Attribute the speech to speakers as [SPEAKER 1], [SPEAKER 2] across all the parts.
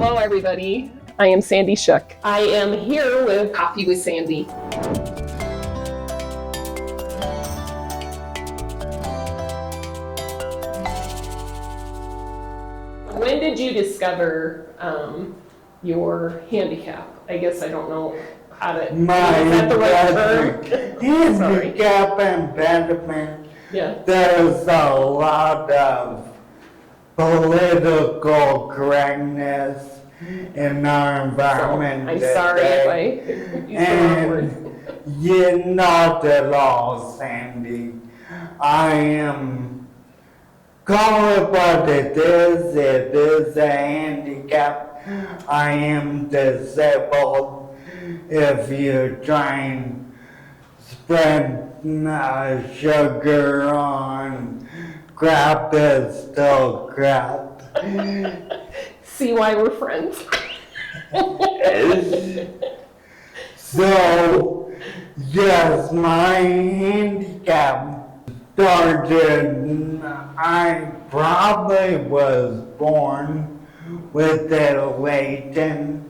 [SPEAKER 1] Hello, everybody. I am Sandy Shook. I am here with Coffee with Sandy. When did you discover your handicap? I guess I don't know how to. Is that the right term?
[SPEAKER 2] Handicap impediment.
[SPEAKER 1] Yeah.
[SPEAKER 2] There's a lot of political correctness in our environment.
[SPEAKER 1] I'm sorry if I use the wrong word.
[SPEAKER 2] You're not at all, Sandy. I am, call it what it is a handicap. I am disabled. If you try and spread sugar on crap, is still crap.
[SPEAKER 1] See why we're friends.
[SPEAKER 2] So, yes, my handicap started, I probably was born with it latent,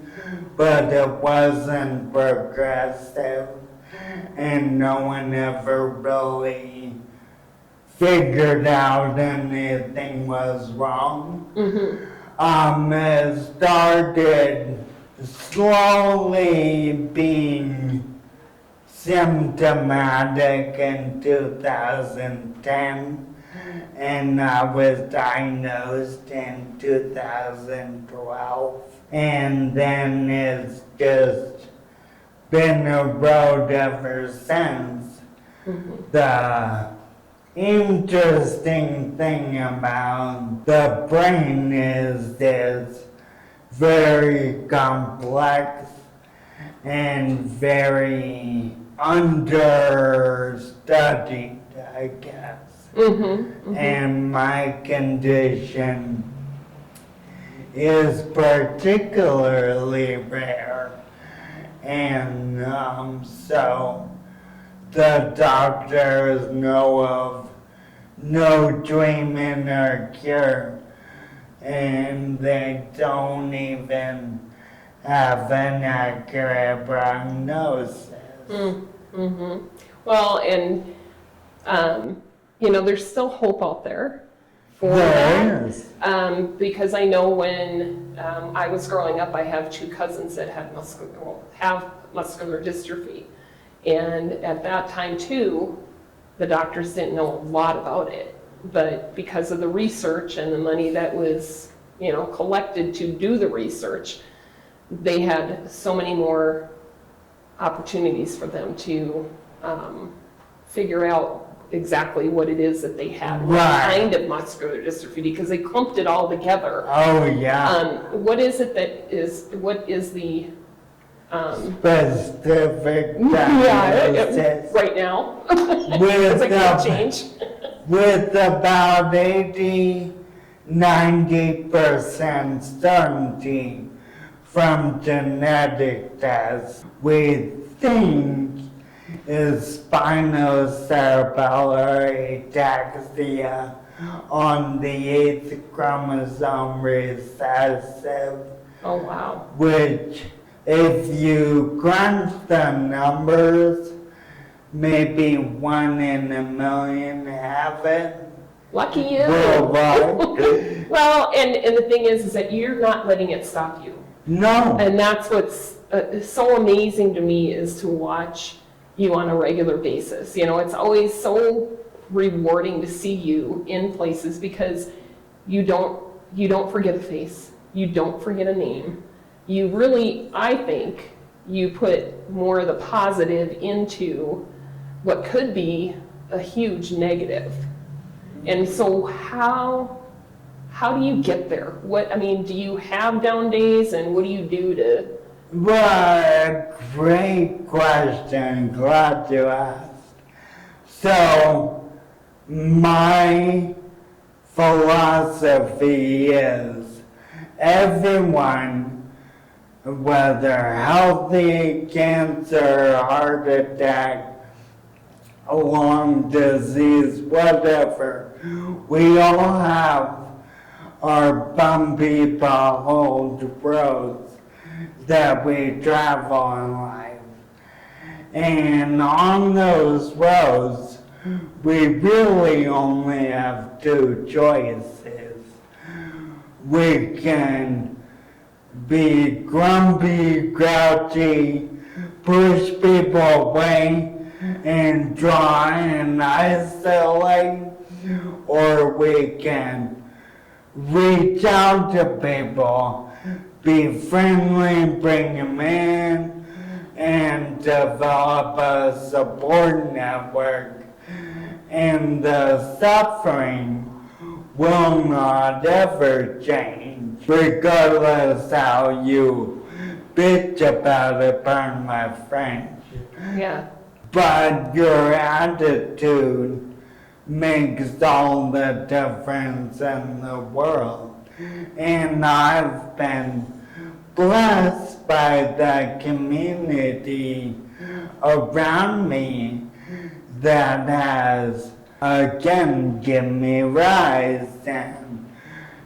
[SPEAKER 2] but it wasn't progressive, and no one ever really figured out anything was wrong.
[SPEAKER 1] Mm-hmm.
[SPEAKER 2] It started slowly being symptomatic in 2010, and I was diagnosed in 2012, and then it's just been a road ever since.
[SPEAKER 1] Mm-hmm.
[SPEAKER 2] The interesting thing about the brain is it's very complex and very understudied, I guess.
[SPEAKER 1] Mm-hmm. Mm-hmm.
[SPEAKER 2] And my condition is particularly rare. And so the doctors know of no treatment or cure, and they don't even have an accurate prognosis.
[SPEAKER 1] Mm-hmm. Well, and there's still hope out there for
[SPEAKER 2] There
[SPEAKER 1] that.
[SPEAKER 2] is.
[SPEAKER 1] Because I know when I was growing up, I have two cousins that have muscular dystrophy. And at that time too, the doctors didn't know a lot about it. But because of the research and the money that was, collected to do the research, they had so many more opportunities for them to figure out exactly what it is that they had, what
[SPEAKER 2] Right.
[SPEAKER 1] kind of muscular dystrophy, because they clumped it all together.
[SPEAKER 2] Oh, yeah.
[SPEAKER 1] What is it what is the
[SPEAKER 2] Specific
[SPEAKER 1] yeah,
[SPEAKER 2] diagnosis.
[SPEAKER 1] right now?
[SPEAKER 2] With
[SPEAKER 1] Because it could
[SPEAKER 2] the-
[SPEAKER 1] change.
[SPEAKER 2] With about 90% certainty from genetic tests, we think is spinocerebellar ataxia on the 8th chromosome recessive,
[SPEAKER 1] Oh, wow.
[SPEAKER 2] which if you crunch the numbers, maybe 1 in a million have it.
[SPEAKER 1] Lucky you.
[SPEAKER 2] Worldwide.
[SPEAKER 1] Well, and the thing is that you're not letting it stop you.
[SPEAKER 2] No.
[SPEAKER 1] And that's what's so amazing to me, is to watch you on a regular basis. It's always so rewarding to see you in places, because you don't forget a face. You don't forget a name. You really, I think, you put more of the positive into what could be a huge negative. And so how do you get there? Do you have down days, and what do you do to?
[SPEAKER 2] Well, great question. Glad you asked. So, my philosophy is everyone, whether healthy, cancer, heart attack, lung disease, whatever, we all have are bumpy, potholed roads that we travel in life. And on those roads, we really only have two choices. We can be grumpy, grouchy, push people away, and try and isolate, or we can reach out to people, be friendly, bring them in, and develop a support network. And the suffering will not ever change, regardless how you bitch about it, pardon my French.
[SPEAKER 1] Yeah.
[SPEAKER 2] But your attitude makes all the difference in the world. And I've been blessed by the community around me that has again given me rise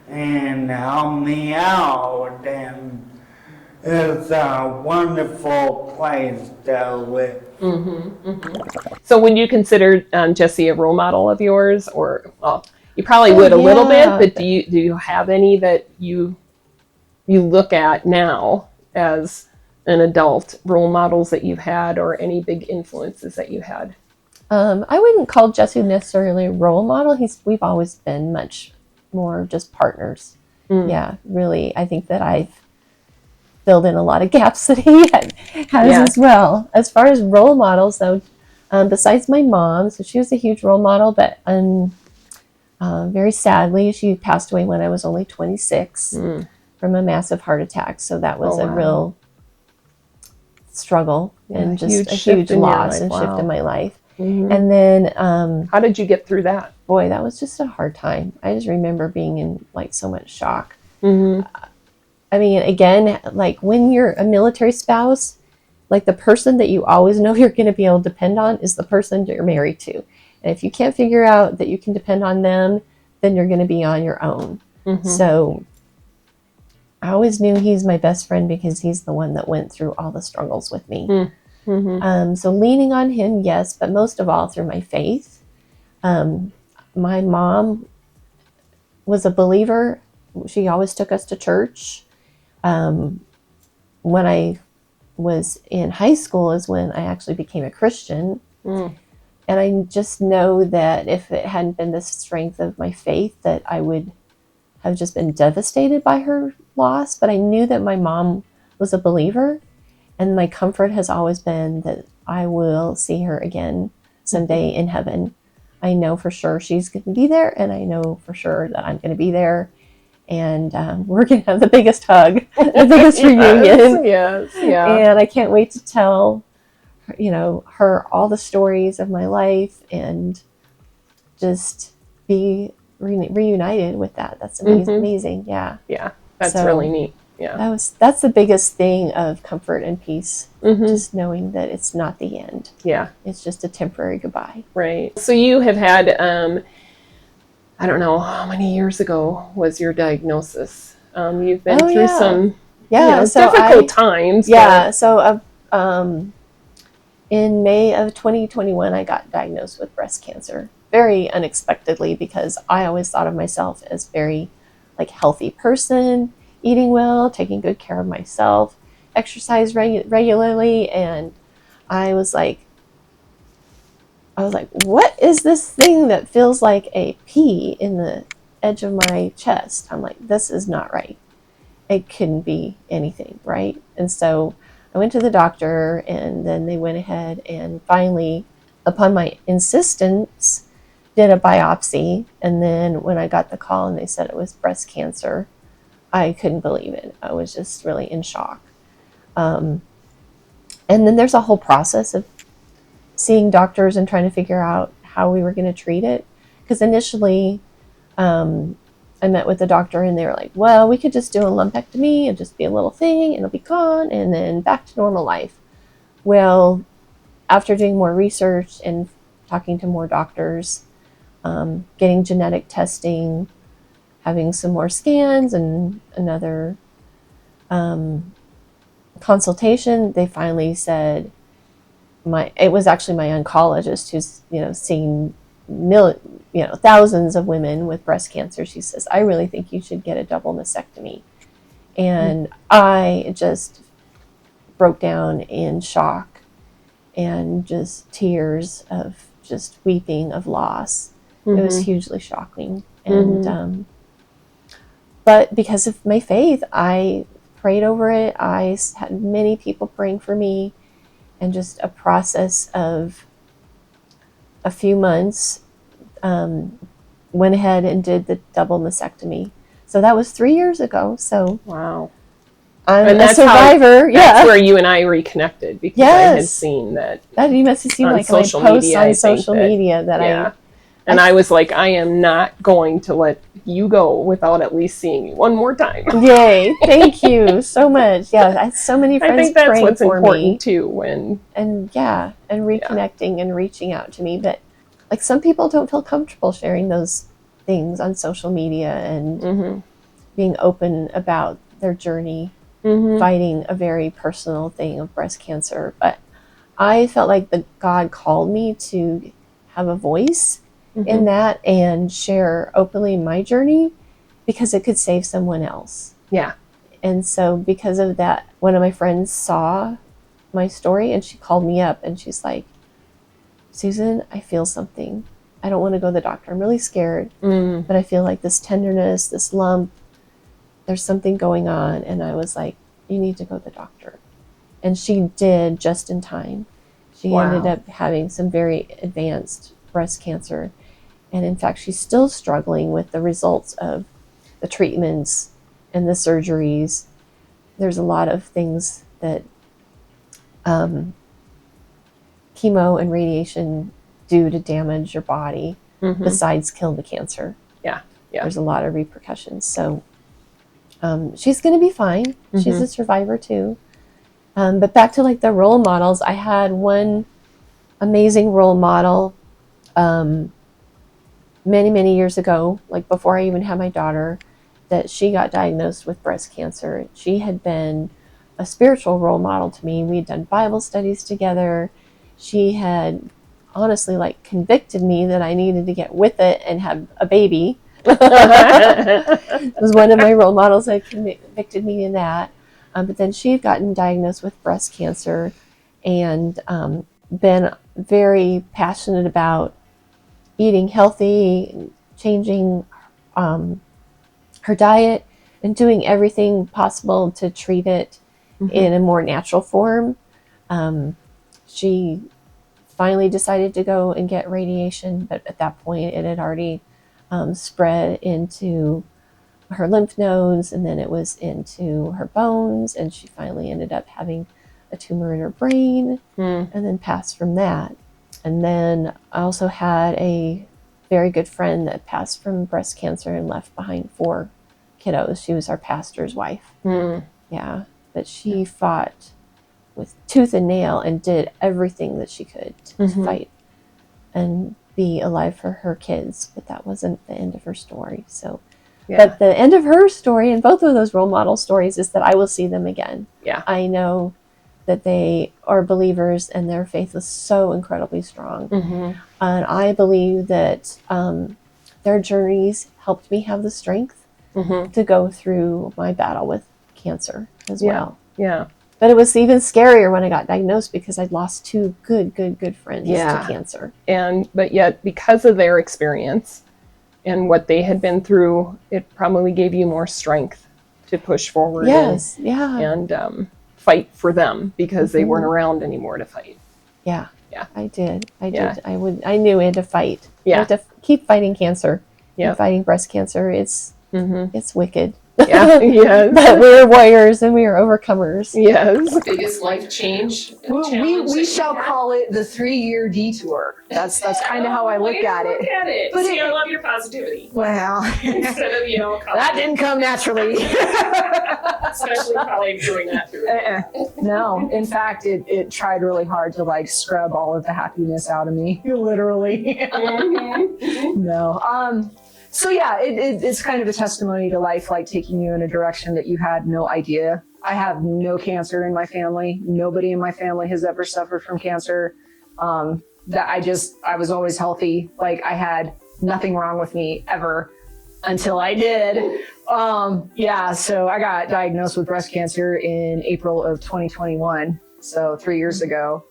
[SPEAKER 2] and helped me out, and it's a wonderful place to live.
[SPEAKER 1] So would you consider Jesse a role model of yours, or well, you probably would a little bit,
[SPEAKER 3] yeah.
[SPEAKER 1] but do you have any that you look at now as an adult, role models that you've had, or any big influences that you had?
[SPEAKER 3] I wouldn't call Jesse necessarily a role model. We've always been much more just partners. Yeah, really. I think that I've filled in a lot of gaps that he has
[SPEAKER 1] Yeah.
[SPEAKER 3] as well. As far as role models, though, besides my mom, so she was a huge role model, but very sadly, she passed away when I was only 26 from a massive heart attack. So that was a real struggle and just a huge loss and shift in my life. And then,
[SPEAKER 1] How did you get through that?
[SPEAKER 3] boy, that was just a hard time. I just remember being in like so much shock. I mean, again, like when you're a military spouse, like the person that you always know you're going to be able to depend on is the person that you're married to. And if you can't figure out that you can depend on them, then you're going to be on your own. So I always knew he's my best friend because he's the one that went through all the struggles with me. So leaning on him, yes, but most of all through my faith. My mom was a believer. She always took us to church. When I was in high school is when I actually became a Christian. And I just know that if it hadn't been the strength of my faith, that I would have just been devastated by her loss. But I knew that my mom was a believer. And my comfort has always been that I will see her again someday in heaven. I know for sure she's going to be there, and I know for sure that I'm going to be there. And we're going to have the biggest hug, the biggest reunion.
[SPEAKER 1] Yes, yeah.
[SPEAKER 3] And I can't wait to tell, her all the stories of my life and just be reunited with that. That's amazing. Yeah.
[SPEAKER 1] Yeah, that's
[SPEAKER 3] So-
[SPEAKER 1] really neat. Yeah.
[SPEAKER 3] That's the biggest thing of comfort and peace. Just knowing that it's not the end.
[SPEAKER 1] Yeah,
[SPEAKER 3] It's just a temporary goodbye.
[SPEAKER 1] right. So you have had, I don't know, how many years ago was your diagnosis? You've been
[SPEAKER 3] Oh,
[SPEAKER 1] through
[SPEAKER 3] yeah.
[SPEAKER 1] some
[SPEAKER 3] Yeah. So
[SPEAKER 1] difficult times.
[SPEAKER 3] yeah. So in May of 2021, I got diagnosed with breast cancer. Very unexpectedly, because I always thought of myself as very healthy person, eating well, taking good care of myself, exercise regularly, and I was like, what is this thing that feels like a P in the edge of my chest? I'm like, this is not right. It couldn't be anything, right? And so I went to the doctor, and then they went ahead and finally, upon my insistence, did a biopsy. And then when I got the call and they said it was breast cancer, I couldn't believe it. I was just really in shock. And then there's a whole process of seeing doctors and trying to figure out how we were going to treat it. Because initially, I met with the doctor and they were like, well, we could just do a lumpectomy and just be a little thing and it'll be gone and then back to normal life. Well, after doing more research and talking to more doctors, getting genetic testing, having some more scans and another consultation, they finally said it was actually my oncologist who's, seen thousands of women with breast cancer. She says, I really think you should get a double mastectomy. And I just broke down in shock and just tears of just weeping of loss. It was hugely shocking. And but because of my faith, I prayed over it. I had many people praying for me, and just a process of a few months, went ahead and did the double mastectomy. So that was 3 years ago. So
[SPEAKER 1] Wow.
[SPEAKER 3] I'm
[SPEAKER 1] And
[SPEAKER 3] a
[SPEAKER 1] that's
[SPEAKER 3] survivor.
[SPEAKER 1] That's where you and I reconnected, because I had
[SPEAKER 3] Yes.
[SPEAKER 1] seen that.
[SPEAKER 3] You must have seen
[SPEAKER 1] on
[SPEAKER 3] like my
[SPEAKER 1] social
[SPEAKER 3] posts
[SPEAKER 1] media, I
[SPEAKER 3] on
[SPEAKER 1] think
[SPEAKER 3] social
[SPEAKER 1] that-
[SPEAKER 3] media that
[SPEAKER 1] Yeah. And I was like, I am not going to let you go without at least seeing you one more time.
[SPEAKER 3] Yay! Thank you so much. Yeah, I had so many
[SPEAKER 1] I
[SPEAKER 3] friends
[SPEAKER 1] think that's
[SPEAKER 3] praying
[SPEAKER 1] what's
[SPEAKER 3] for
[SPEAKER 1] important
[SPEAKER 3] me,
[SPEAKER 1] too. When
[SPEAKER 3] and reconnecting and reaching out to me. But like some people don't feel comfortable sharing those things on social media and being open about their journey fighting a very personal thing of breast cancer. But I felt like God called me to have a voice in that and share openly my journey, because it could save someone else.
[SPEAKER 1] Yeah.
[SPEAKER 3] And so because of that, one of my friends saw my story and she called me up and she's like, Susan, I feel something. I don't want to go to the doctor. I'm really scared, but I feel like this tenderness, this lump, there's something going on. And I was like, you need to go to the doctor. And she did just in time. She ended up having some very advanced breast cancer. And in fact, she's still struggling with the results of the treatments and the surgeries. There's a lot of things that chemo and radiation do to damage your body besides kill the cancer.
[SPEAKER 1] Yeah.
[SPEAKER 3] There's a lot of repercussions. So she's going to be fine. She's a survivor too. But back to like the role models, I had one amazing role model many, many years ago, like before I even had my daughter, that she got diagnosed with breast cancer. She had been a spiritual role model to me. We had done Bible studies together. She had honestly like convicted me that I needed to get with it and have a baby. It was one of my role models that convicted me in that. But then she had gotten diagnosed with breast cancer and been very passionate about eating healthy, changing her diet, and doing everything possible to treat it in a more natural form. She finally decided to go and get radiation, but at that point it had already spread into her lymph nodes, and then it was into her bones, and she finally ended up having a tumor in her brain and then passed from that. And then I also had a very good friend that passed from breast cancer and left behind 4 kiddos. She was our pastor's wife. Yeah, but she fought with tooth and nail and did everything that she could to fight and be alive for her kids. But that wasn't the end of her story. So, but the end of her story and both of those role model stories is that I will see them again.
[SPEAKER 1] Yeah.
[SPEAKER 3] I know that they are believers and their faith was so incredibly strong. And I believe that their journeys helped me have the strength to go through my battle with cancer as well.
[SPEAKER 1] Yeah.
[SPEAKER 3] But it was even scarier when I got diagnosed because I'd lost 2 good friends to cancer.
[SPEAKER 1] But yet, because of their experience and what they had been through, it probably gave you more strength to push forward.
[SPEAKER 3] Yes,
[SPEAKER 1] and fight for them because they weren't around anymore to fight.
[SPEAKER 3] Yeah. I did.
[SPEAKER 1] Yeah.
[SPEAKER 3] I knew I had to fight.
[SPEAKER 1] Yeah.
[SPEAKER 3] I had to keep fighting cancer.
[SPEAKER 1] Yeah.
[SPEAKER 3] Keep fighting breast cancer. It's wicked.
[SPEAKER 1] Yeah. Yes.
[SPEAKER 3] But we were warriors and we were overcomers.
[SPEAKER 1] Yes. Biggest life change.
[SPEAKER 4] We shall call it the 3-year detour. That's kind of how I look at it.
[SPEAKER 1] But
[SPEAKER 4] But
[SPEAKER 1] I love your positivity.
[SPEAKER 4] Well,
[SPEAKER 1] Instead of,
[SPEAKER 4] that didn't come naturally.
[SPEAKER 1] especially probably doing that through.
[SPEAKER 4] No, in fact, it tried really hard to like scrub all of the happiness out of me, literally. No. So yeah, it's kind of a testimony to life, like taking you in a direction that you had no idea. I have no cancer in my family. Nobody in my family has ever suffered from cancer. That I was always healthy. Like I had nothing wrong with me ever until I did. Yeah, so I got diagnosed with breast cancer in April of 2021. So 3 years ago.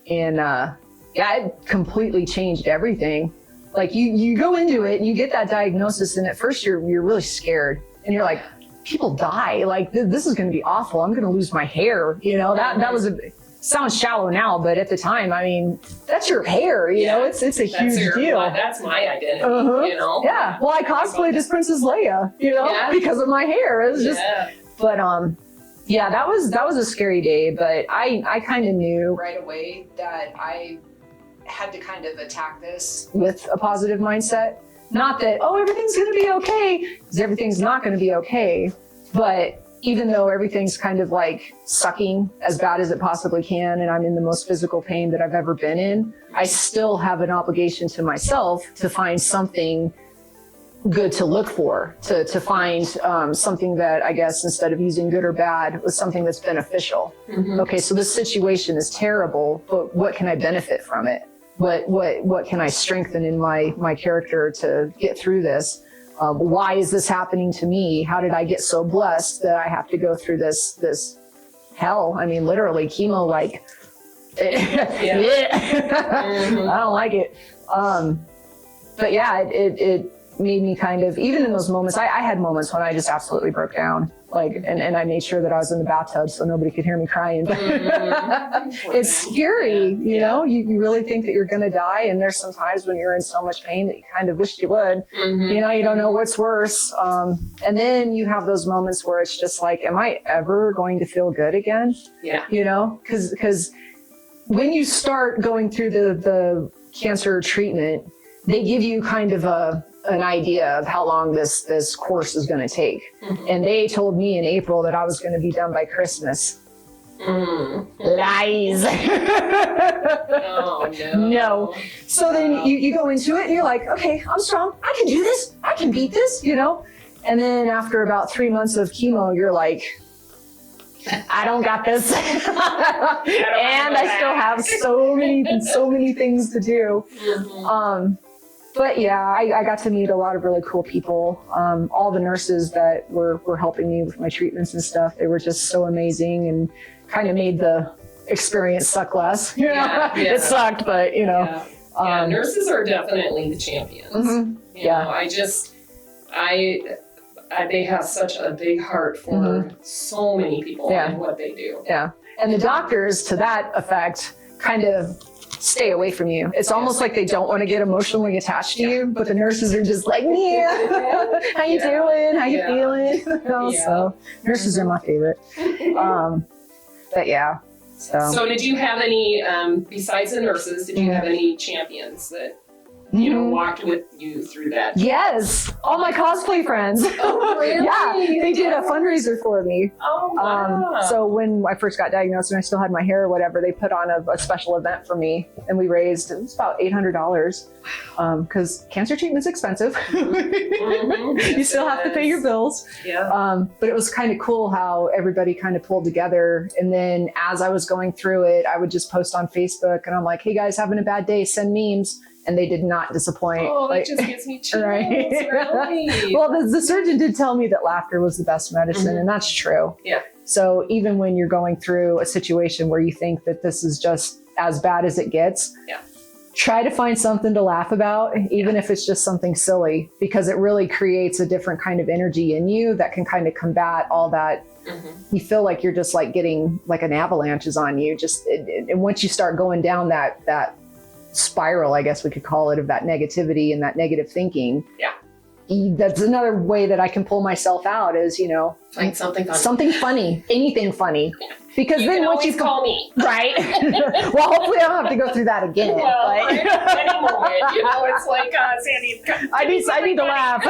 [SPEAKER 4] And yeah, it completely changed everything. Like you go into it and you get that diagnosis, and at first you're really scared, and you're like, people die. Like this is going to be awful. I'm going to lose my hair. You know, that was sounds shallow now, but at the time, I mean, that's your hair. You know, it's a huge deal.
[SPEAKER 1] That's my identity. You know.
[SPEAKER 4] Yeah. Well, I cosplayed as Princess Leia. You know, because of my hair. It was just. But yeah, that was a scary day. But I kind of knew right away that I had to kind of attack this with a positive mindset. Not that, oh, everything's going to be okay, because everything's not going to be okay. But even though everything's kind of like sucking as bad as it possibly can, and I'm in the most physical pain that I've ever been in, I still have an obligation to myself to find something good to look for, to find something that, I guess, instead of using good or bad, was something that's beneficial. Okay, so this situation is terrible, but what can I benefit from it? What can I strengthen in my character to get through this? Why is this happening to me? How did I get so blessed that I have to go through this hell? I mean, literally chemo, like, I don't like it. But yeah, it made me kind of, even in those moments, I had moments when I just absolutely broke down. Like, and I made sure that I was in the bathtub so nobody could hear me crying. But it's scary, you know, you really think that you're going to die. And there's some times when you're in so much pain that you kind of wish you would, you know, you don't know what's worse. And then you have those moments where it's just like, am I ever going to feel good again? Yeah. You know, because when you start going through the cancer treatment, they give you kind of an idea of how long this course is going to take. And they told me in April that I was going to be done by Christmas. Lies.
[SPEAKER 1] Oh, no.
[SPEAKER 4] No. So then you go into it and you're like, okay, I'm strong. I can do this. I can beat this, you know? And then after about 3 months of chemo, you're like, I don't got this. And I still have so many things to do. But yeah, I got to meet a lot of really cool people. All the nurses that were helping me with my treatments and stuff, they were just so amazing and kind of made the experience suck less. You know? It sucked, but you know.
[SPEAKER 1] Nurses are definitely the champions. You know, they have such a big heart for so many people and what they do. Yeah,
[SPEAKER 4] and the doctors, to that effect, kind of stay away from you. It's almost like they don't want to get emotionally attached to you, but the nurses are just like, yeah, how you doing? How you feeling? You know, so nurses are my favorite. But yeah.
[SPEAKER 1] So did you have any, besides the nurses, did you have any champions that, you know, walked with you through that?
[SPEAKER 4] Yes, all my cosplay friends.
[SPEAKER 1] Oh, really?
[SPEAKER 4] Yeah, they did a fundraiser for me.
[SPEAKER 1] Oh, wow.
[SPEAKER 4] So when I first got diagnosed and I still had my hair or whatever, they put on a special event for me, and we raised, it was about $800, because cancer treatment's expensive. You still have to pay your bills.
[SPEAKER 1] Yeah.
[SPEAKER 4] But it was kind of cool how everybody kind of pulled together. And then as I was going through it, I would just post on Facebook and I'm like, hey guys, having a bad day, send memes. And they did not disappoint.
[SPEAKER 1] Oh, that just gives me chills.
[SPEAKER 4] Right?
[SPEAKER 1] Really?
[SPEAKER 4] Well, the surgeon did tell me that laughter was the best medicine, and that's true.
[SPEAKER 1] Yeah.
[SPEAKER 4] So even when you're going through a situation where you think that this is just as bad as it gets, try to find something to laugh about, even if it's just something silly, because it really creates a different kind of energy in you that can kind of combat all that. You feel like you're just like getting like an avalanche is on you. And once you start going down that spiral, I guess we could call it, of that negativity and that negative thinking. Yeah. That's another way that I can pull myself out is, you know,
[SPEAKER 1] find something funny.
[SPEAKER 4] Something funny, anything funny. Because
[SPEAKER 1] you
[SPEAKER 4] then
[SPEAKER 1] can
[SPEAKER 4] once you
[SPEAKER 1] call me.
[SPEAKER 4] Right. Well, hopefully I don't have to go through that again.
[SPEAKER 1] Well, any moment, you know, it's like, Sandy,
[SPEAKER 4] I need to laugh.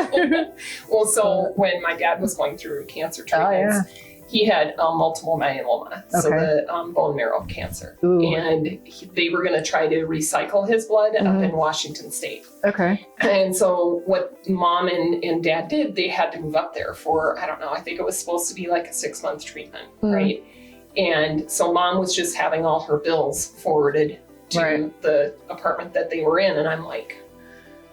[SPEAKER 1] Well, so when my dad was going through cancer treatments, He had multiple myeloma, so
[SPEAKER 4] Okay.
[SPEAKER 1] the bone marrow cancer.
[SPEAKER 4] Ooh.
[SPEAKER 1] And they were going to try to recycle his blood up
[SPEAKER 4] Mhm.
[SPEAKER 1] in Washington State.
[SPEAKER 4] Okay.
[SPEAKER 1] And so what mom and dad did, they had to move up there for, I don't know, I think it was supposed to be like a 6-month treatment,
[SPEAKER 4] Mhm.
[SPEAKER 1] right? And so mom was just having all her bills forwarded to
[SPEAKER 4] Right.
[SPEAKER 1] the apartment that they were in. And I'm like,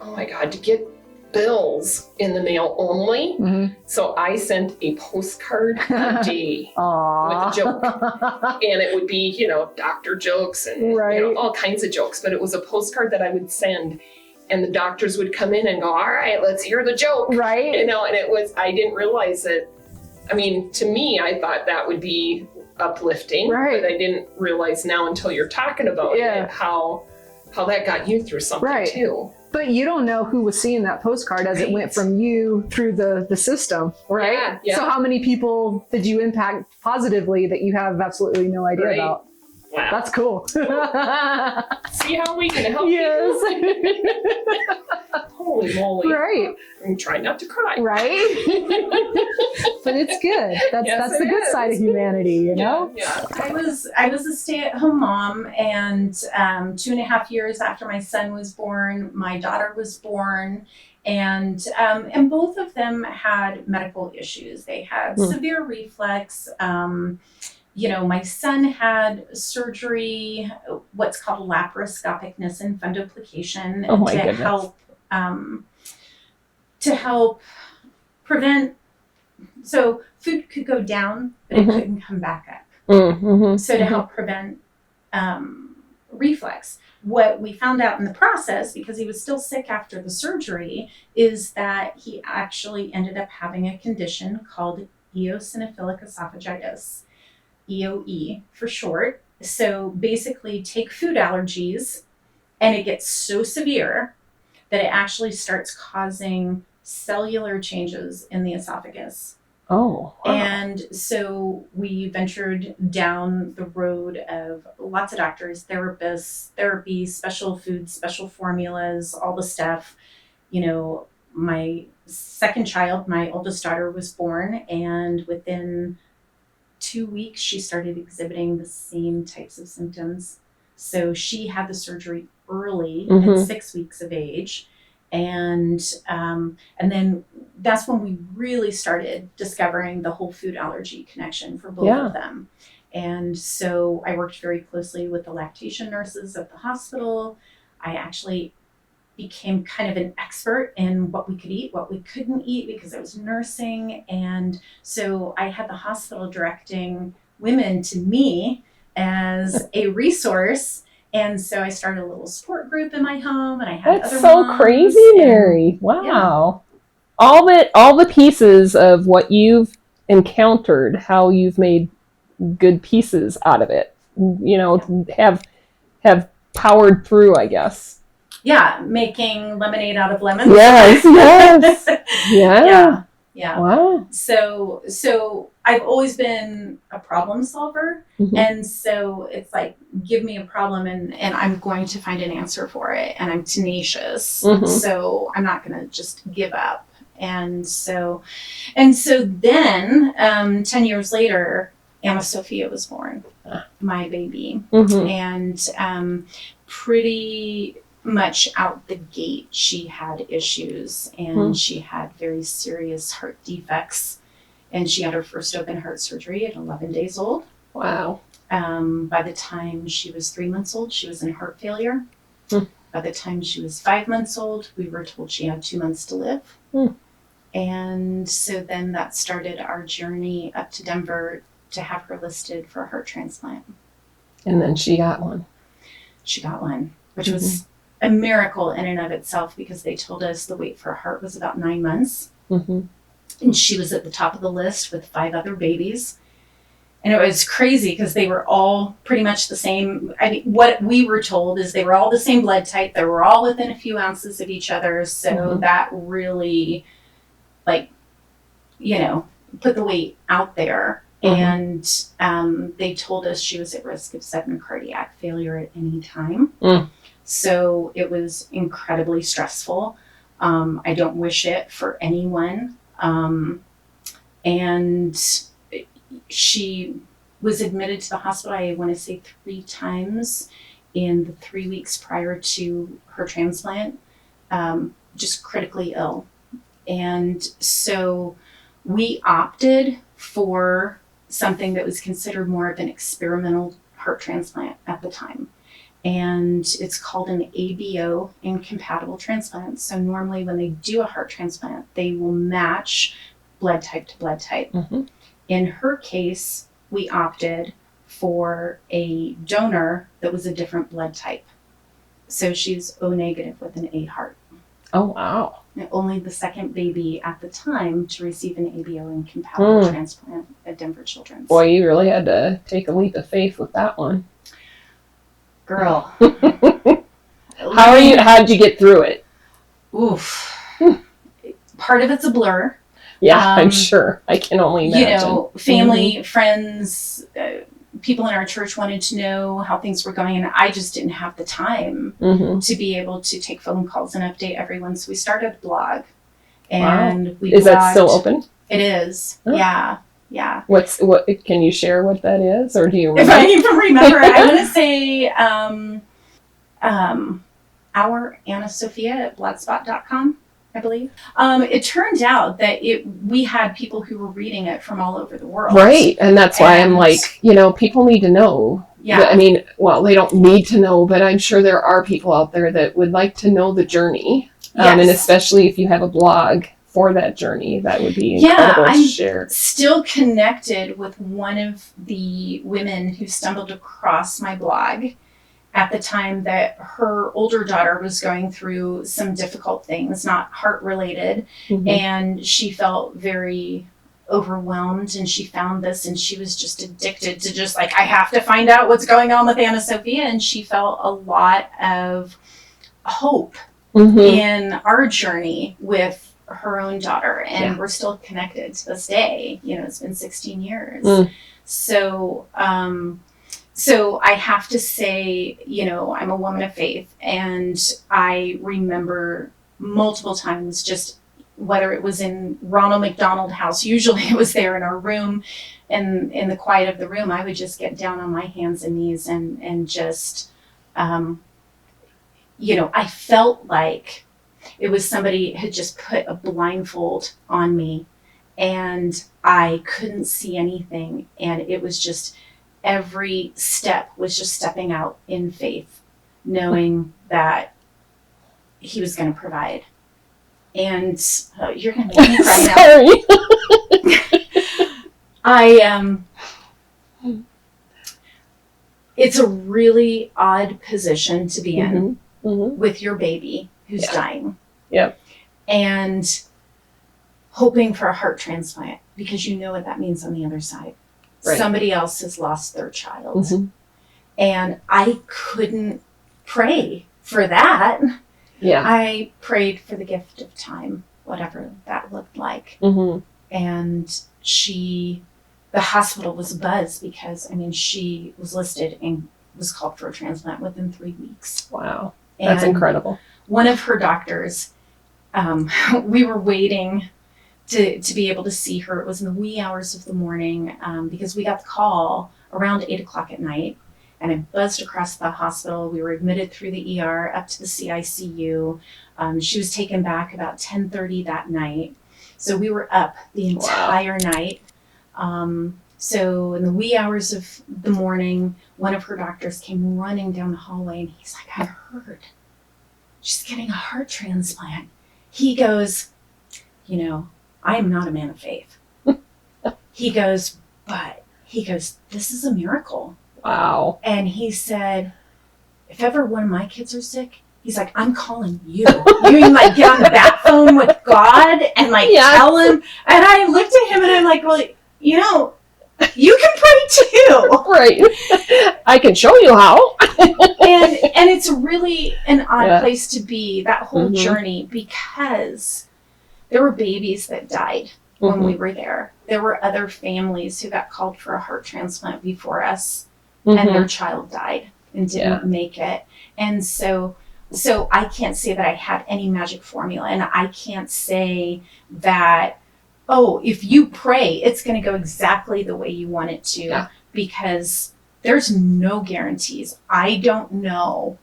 [SPEAKER 1] oh my God, to get bills in the mail only.
[SPEAKER 4] Mm-hmm.
[SPEAKER 1] So I sent a postcard a day.
[SPEAKER 4] Aww.
[SPEAKER 1] With a joke. And it would be, doctor jokes and
[SPEAKER 4] Right.
[SPEAKER 1] all kinds of jokes. But it was a postcard that I would send. And the doctors would come in and go, all right, let's hear the joke.
[SPEAKER 4] Right.
[SPEAKER 1] And it was, I didn't realize that. I mean, to me, I thought that would be uplifting.
[SPEAKER 4] Right.
[SPEAKER 1] But I didn't realize now until you're talking about
[SPEAKER 4] Yeah.
[SPEAKER 1] it, how that got you through something
[SPEAKER 4] Right.
[SPEAKER 1] too.
[SPEAKER 4] But you don't know who was seeing that postcard as it
[SPEAKER 1] Right.
[SPEAKER 4] went from you through the system, right?
[SPEAKER 1] Yeah, yeah.
[SPEAKER 4] So how many people did you impact positively that you have absolutely no idea
[SPEAKER 1] Right.
[SPEAKER 4] about?
[SPEAKER 1] Wow.
[SPEAKER 4] That's cool.
[SPEAKER 1] See how we can help
[SPEAKER 4] Yes.
[SPEAKER 1] you. Holy moly.
[SPEAKER 4] Right.
[SPEAKER 1] I'm trying not to cry.
[SPEAKER 4] Right. But it's good. That's
[SPEAKER 1] Yes,
[SPEAKER 4] that's the
[SPEAKER 1] it
[SPEAKER 4] good
[SPEAKER 1] is.
[SPEAKER 4] side of humanity, you know?
[SPEAKER 1] Yeah.
[SPEAKER 5] I was a stay-at-home mom, and 2.5 years after my son was born, my daughter was born, and both of them had medical issues. They had severe reflux. My son had surgery, what's called laparoscopic Nissen fundoplication,
[SPEAKER 1] Oh my
[SPEAKER 5] to
[SPEAKER 1] goodness.
[SPEAKER 5] help prevent. So food could go down, but it
[SPEAKER 1] Mhm.
[SPEAKER 5] couldn't come back up.
[SPEAKER 1] Mm-hmm.
[SPEAKER 5] So to help prevent reflux. What we found out in the process, because he was still sick after the surgery, is that he actually ended up having a condition called eosinophilic esophagitis, EOE for short. So basically take food allergies and it gets so severe that it actually starts causing cellular changes in the esophagus.
[SPEAKER 1] Oh. Wow.
[SPEAKER 5] And so we ventured down the road of lots of doctors, therapists, therapy, special foods, special formulas, all the stuff. My second child, my oldest daughter, was born, and within 2 weeks, she started exhibiting the same types of symptoms. So she had the surgery early at
[SPEAKER 1] Mhm.
[SPEAKER 5] 6 weeks of age. And then that's when we really started discovering the whole food allergy connection for both
[SPEAKER 1] Yeah.
[SPEAKER 5] of them. And so I worked very closely with the lactation nurses at the hospital. I actually became kind of an expert in what we could eat, what we couldn't eat, because I was nursing. And so I had the hospital directing women to me as a resource. And so I started a little support group in my home, and I had
[SPEAKER 1] That's
[SPEAKER 5] other
[SPEAKER 1] so
[SPEAKER 5] moms,
[SPEAKER 1] crazy,
[SPEAKER 5] and-
[SPEAKER 1] Mary. Wow. All the pieces of what you've encountered, how you've made good pieces out of it, have powered through, I guess.
[SPEAKER 5] Yeah, making lemonade out of lemons.
[SPEAKER 1] Yes, yes. Yeah.
[SPEAKER 5] Yeah. Yeah.
[SPEAKER 1] Wow.
[SPEAKER 5] So I've always been a problem solver.
[SPEAKER 1] Mhm.
[SPEAKER 5] And so it's like, give me a problem and I'm going to find an answer for it. And I'm tenacious.
[SPEAKER 1] Mhm.
[SPEAKER 5] So I'm not going to just give up. And so then 10 years later, Anna Sophia was born, my baby.
[SPEAKER 1] Mhm.
[SPEAKER 5] And pretty much out the gate, she had issues, and she had very serious heart defects, and she had her first open heart surgery at 11 days old.
[SPEAKER 1] Wow.
[SPEAKER 5] By the time she was 3 months old, she was in heart failure.
[SPEAKER 1] Hmm.
[SPEAKER 5] By the time she was 5 months old, we were told she had 2 months to live.
[SPEAKER 1] Hmm.
[SPEAKER 5] And so then that started our journey up to Denver to have her listed for a heart transplant.
[SPEAKER 1] And then she got one.
[SPEAKER 5] She got one, which was a miracle in and of itself, because they told us the wait for a heart was about 9 months.
[SPEAKER 1] Mm-hmm.
[SPEAKER 5] And she was at the top of the list with 5 other babies. And it was crazy because they were all pretty much the same. I mean, what we were told is they were all the same blood type. They were all within a few ounces of each other. So that really, put the weight out there. And they told us she was at risk of sudden cardiac failure at any time. So it was incredibly stressful. I don't wish it for anyone. And she was admitted to the hospital, I want to say 3 times in the 3 weeks prior to her transplant, just critically ill. And so we opted for something that was considered more of an experimental heart transplant at the time. And it's called an ABO, incompatible transplant. So normally when they do a heart transplant, they will match blood type to blood type.
[SPEAKER 1] Mhm.
[SPEAKER 5] In her case, we opted for a donor that was a different blood type. So she's O negative with an A heart.
[SPEAKER 1] Oh, wow.
[SPEAKER 5] And only the second baby at the time to receive an ABO incompatible
[SPEAKER 1] Hmm.
[SPEAKER 5] transplant at Denver Children's.
[SPEAKER 1] Boy, you really had to take a leap of faith with that one.
[SPEAKER 5] Girl.
[SPEAKER 1] How'd you get through it?
[SPEAKER 5] Oof. Part of it's a blur.
[SPEAKER 1] Yeah, I'm
[SPEAKER 5] Um,
[SPEAKER 1] sure. I can only imagine.
[SPEAKER 5] You know, family, friends, people in our church wanted to know how things were going, and I just didn't have the time
[SPEAKER 1] Mm-hmm.
[SPEAKER 5] to be able to take phone calls and update everyone. So we started a blog, and we
[SPEAKER 1] Is that
[SPEAKER 5] blogged-
[SPEAKER 1] still open?
[SPEAKER 5] It is.
[SPEAKER 1] Oh.
[SPEAKER 5] Yeah.
[SPEAKER 1] What can you share what that is, or do you
[SPEAKER 5] If I
[SPEAKER 1] remember?
[SPEAKER 5] even remember, I want to say our Anna Sophia at blogspot.com, I believe. It turned out that we had people who were reading it from all over the world.
[SPEAKER 1] Right, and that's why I'm
[SPEAKER 5] And-
[SPEAKER 1] like, people need to know.
[SPEAKER 5] Yeah.
[SPEAKER 1] I mean, well, they don't need to know, but I'm sure there are people out there that would like to know the journey, and
[SPEAKER 5] Yes.
[SPEAKER 1] especially if you have a blog for that journey, that would be
[SPEAKER 5] Yeah,
[SPEAKER 1] incredible to
[SPEAKER 5] I'm-
[SPEAKER 1] share.
[SPEAKER 5] Still connected with one of the women who stumbled across my blog at the time that her older daughter was going through some difficult things, not heart related,
[SPEAKER 1] Mhm.
[SPEAKER 5] and she felt very overwhelmed, and she found this, and she was just addicted to just like, I have to find out what's going on with Anna Sophia, and she felt a lot of hope
[SPEAKER 1] Mhm.
[SPEAKER 5] in our journey with her own daughter, and
[SPEAKER 1] Yeah.
[SPEAKER 5] we're still connected to this day. You know, it's been 16 years.
[SPEAKER 1] Mm.
[SPEAKER 5] So so I have to say, I'm a woman of faith, and I remember multiple times, just whether it was in Ronald McDonald House, usually it was there in our room, and in the quiet of the room, I would just get down on my hands and knees and just I felt like it was somebody had just put a blindfold on me, and I couldn't see anything, and it was just every step was just stepping out in faith, knowing that he was going to provide. And you're going to make me cry now.
[SPEAKER 1] Sorry.
[SPEAKER 5] It's a really odd position to be in
[SPEAKER 1] Mhm. Mhm.
[SPEAKER 5] with your baby who's
[SPEAKER 1] Yeah.
[SPEAKER 5] dying.
[SPEAKER 1] Yep.
[SPEAKER 5] And hoping for a heart transplant, because you know what that means on the other side.
[SPEAKER 1] Right.
[SPEAKER 5] Somebody else has lost their child.
[SPEAKER 1] Mhm.
[SPEAKER 5] And I couldn't pray for that.
[SPEAKER 1] Yeah.
[SPEAKER 5] I prayed for the gift of time, whatever that looked like.
[SPEAKER 1] Mhm.
[SPEAKER 5] And the hospital was abuzz because, she was listed and was called for a transplant within 3 weeks.
[SPEAKER 1] Wow. That's
[SPEAKER 5] And
[SPEAKER 1] incredible.
[SPEAKER 5] one of her doctors, we were waiting to be able to see her. It was in the wee hours of the morning, because we got the call around 8:00 at night, and I buzzed across the hospital. We were admitted through the ER up to the CICU. She was taken back about 10:30 that night. So we were up the entire night. So in the wee hours of the morning, one of her doctors came running down the hallway, and he's like, I heard she's getting a heart transplant. He goes, I am not a man of faith. He goes, this is a miracle.
[SPEAKER 1] Wow.
[SPEAKER 5] And he said, if ever one of my kids are sick, he's like, I'm calling you. You mean like get on the bat phone with God and
[SPEAKER 1] Yes.
[SPEAKER 5] tell him? And I looked at him and I'm like, well, you can pray too.
[SPEAKER 1] Right. I can show you how.
[SPEAKER 5] And it's really an odd
[SPEAKER 1] Yeah.
[SPEAKER 5] place to be, that whole
[SPEAKER 1] Mhm.
[SPEAKER 5] journey, because there were babies that died when we were there. There were other families who got called for a heart transplant before us, and
[SPEAKER 1] Mhm.
[SPEAKER 5] their child died and didn't make it. And so I can't say that I had any magic formula, and I can't say that oh, if you pray, it's going to go exactly the way you want it to,
[SPEAKER 1] Yeah.
[SPEAKER 5] because there's no guarantees. I don't know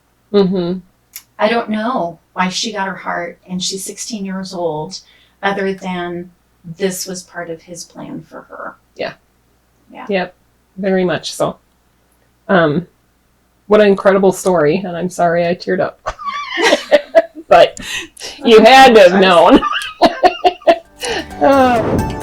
[SPEAKER 5] why she got her heart and she's 16 years old, other than this was part of his plan for her.
[SPEAKER 1] Yep, very much so. What an incredible story, and I'm sorry I teared up. But you had to have known. Oh.